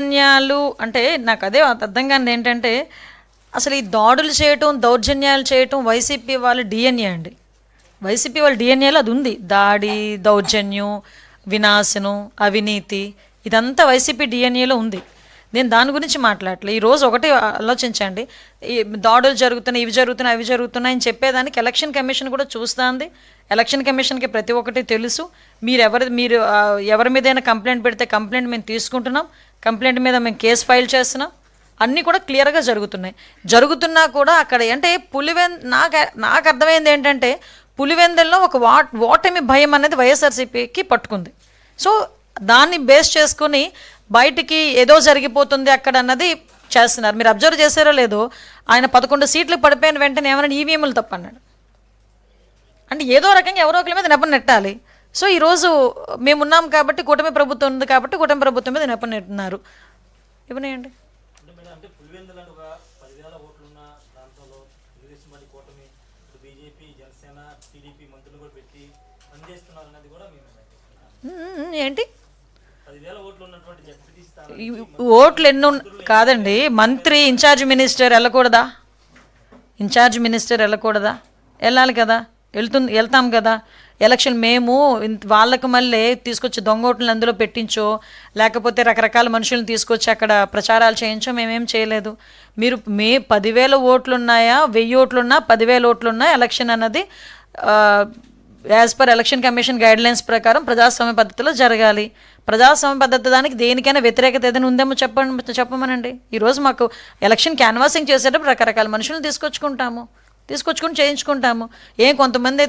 దౌర్జన్యాలు అంటే నాకు అదే అర్థం కానిది ఏంటంటే, అసలు ఈ దాడులు చేయటం, దౌర్జన్యాలు చేయటం వైసీపీ వాళ్ళ డిఎన్ఏ అండి. వైసీపీ వాళ్ళ డిఎన్ఏలో అది ఉంది. దాడి, దౌర్జన్యం, వినాశనం, అవినీతి, ఇదంతా వైసీపీ డిఎన్ఏలో ఉంది. నేను దాని గురించి మాట్లాడలే. ఈరోజు ఒకటి ఆలోచించండి, ఈ దాడులు జరుగుతున్నాయి, ఇవి జరుగుతున్నాయి, అవి జరుగుతున్నాయి అని చెప్పేదానికి ఎలక్షన్ కమిషన్ కూడా చూస్తుంది. ఎలక్షన్ కమిషన్కి ప్రతి ఒక్కటి తెలుసు. మీరు ఎవరి మీదైనా కంప్లైంట్ పెడితే కంప్లైంట్ మేము తీసుకుంటున్నాం, కంప్లైంట్ మీద మేము కేసు ఫైల్ చేస్తున్నాం. అన్నీ కూడా క్లియర్గా జరుగుతున్నాయి. జరుగుతున్నా కూడా అక్కడ అంటే నాకు అర్థమైంది ఏంటంటే, పులివెందుల్లో ఒక ఓటమి భయం అనేది వైఎస్ఆర్సీపీకి పట్టుకుంది. సో దాన్ని బేస్ చేసుకుని బయటికి ఏదో జరిగిపోతుంది అక్కడ అన్నది చేస్తున్నారు. మీరు అబ్జర్వ్ చేశారో లేదో, ఆయన 11 సీట్లు పడిపోయిన వెంటనే ఏమైనా ఈవీఎంలు తప్పన్నాడు. అంటే ఏదో రకంగా ఎవరో ఒకరి మీద నెపం నెట్టాలి. సో ఈరోజు మేమున్నాం కాబట్టి, కూటమి ప్రభుత్వం ఉంది కాబట్టి కూటమి ప్రభుత్వం మీద నెపం నెట్టున్నారు. ఇవ్వనేయండి. ఏంటి ఓట్లు ఎన్నో కాదండి. మంత్రి ఇన్ఛార్జ్ మినిస్టర్ వెళ్ళకూడదా? ఇన్ఛార్జ్ మినిస్టర్ వెళ్ళకూడదా? వెళ్ళాలి కదా, వెళ్తాం కదా. ఎలక్షన్ మేము వాళ్ళకు మళ్ళీ తీసుకొచ్చి దొంగోట్లను అందులో పెట్టించో, లేకపోతే రకరకాల మనుషులను తీసుకొచ్చి అక్కడ ప్రచారాలు చేయించో మేమేం చేయలేదు. మీరు 10,000 ఓట్లున్నాయా, 1000 ఓట్లున్నా, 10,000 ఓట్లున్నా ఎలక్షన్ అన్నది as per election commission guidelines ప్రకారం ప్రజాస్వామ్య పద్ధతిలో జరగాలి. ప్రజాస్వామ్య పద్ధతి దానికి దేనికైనా వ్యతిరేకత ఏదైనా ఉందేమో చెప్పమనండి. ఈరోజు మాకు ఎలక్షన్ క్యాన్వాసింగ్ చేసేటప్పుడు రకరకాల మనుషులను తీసుకొచ్చుకుని చేయించుకుంటాము. కొంతమంది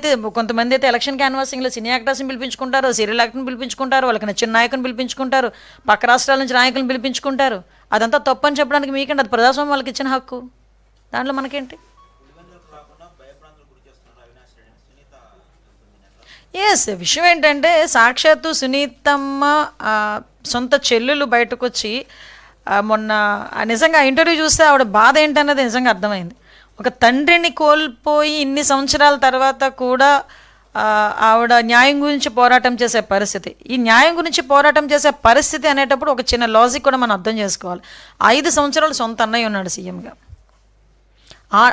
అయితే ఎలక్షన్ క్యాన్వాసింగ్లో సినీ యాక్టర్స్ని పిలిపించుకుంటారు, సీరియల్ యాక్టర్ని పిలిపించుకుంటారు, వాళ్ళకి నచ్చిన నాయకుని పిలిపించుకుంటారు, పక్క రాష్ట్రాల నుంచి నాయకులను పిలిపించుకుంటారు. అదంతా తప్పని చెప్పడానికి మీకండి, అది ప్రజాస్వామ్యం వాళ్ళకి ఇచ్చిన హక్కు. దాంట్లో మనకేంటి? విషయం ఏంటంటే, సాక్షాత్తు సునీతమ్మ సొంత చెల్లెలు బయటకు వచ్చి మొన్న నిజంగా ఇంటర్వ్యూ చూస్తే ఆవిడ బాధ ఏంటన్నది నిజంగా అర్థమైంది. ఒక తండ్రిని కోల్పోయి ఇన్ని సంవత్సరాల తర్వాత కూడా ఆవిడ న్యాయం గురించి పోరాటం చేసే పరిస్థితి. ఈ న్యాయం గురించి పోరాటం చేసే పరిస్థితి అనేటప్పుడు ఒక చిన్న లాజిక్ కూడా మనం అర్థం చేసుకోవాలి. 5 సంవత్సరాలు సొంత అన్నయ్య ఉన్నాడు సీఎంగా.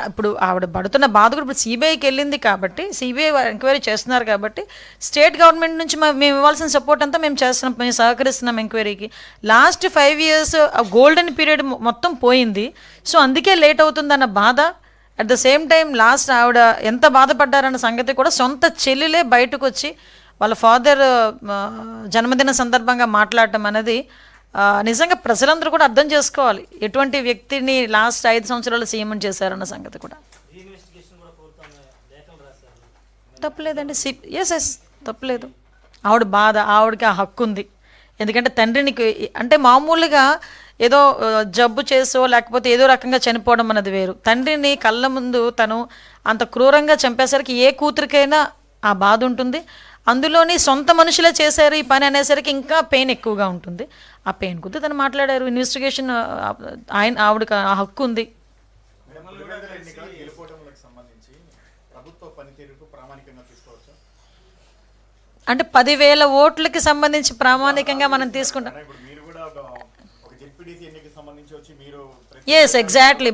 ఇప్పుడు ఆవిడ పడుతున్న బాధ కూడా ఇప్పుడు సిబిఐకి వెళ్ళింది కాబట్టి, సిబిఐ ఎంక్వైరీ చేస్తున్నారు కాబట్టి, స్టేట్ గవర్నమెంట్ నుంచి మేము ఇవ్వాల్సిన సపోర్ట్ అంతా మేము చేస్తున్నాం, మేము సహకరిస్తున్నాం ఎంక్వైరీకి. లాస్ట్ 5 years గోల్డెన్ పీరియడ్ మొత్తం పోయింది. సో అందుకే లేట్ అవుతుందన్న బాధ. At the same time last ఆవిడ ఎంత బాధపడ్డారన్న సంగతి కూడా సొంత చెల్లెలే బయటకు వచ్చి వాళ్ళ ఫాదర్ జన్మదిన సందర్భంగా మాట్లాడటం అనేది నిజంగా ప్రజలందరూ కూడా అర్థం చేసుకోవాలి, ఎటువంటి వ్యక్తిని లాస్ట్ 5 సంవత్సరాలు సీఎం చేశారన్న సంగతి కూడా. తప్పలేదండి. ఎస్ తప్పలేదు. ఆవిడ బాధ, ఆవిడకి ఆ హక్కు ఉంది. ఎందుకంటే తండ్రిని అంటే మామూలుగా ఏదో జబ్బు చేసో లేకపోతే ఏదో రకంగా చనిపోవడం అన్నది వేరు. తండ్రిని కళ్ళ ముందు తను అంత క్రూరంగా చంపేసరికి ఏ కూతురికైనా ఆ బాధ ఉంటుంది. అందులోని సొంత మనుషులే చేశారు ఈ పని అనేసరికి ఇంకా పెయిన్ ఎక్కువగా ఉంటుంది. ఆ పెయిన్ కొద్ది తను మాట్లాడారు. ఇన్వెస్టిగేషన్ ఆవిడకి ఆ హక్కు ఉంది. అంటే 10,000 ఓట్లకి సంబంధించి ప్రామాణికంగా మనం తీసుకుంటాం. ఎగ్జాక్ట్లీ.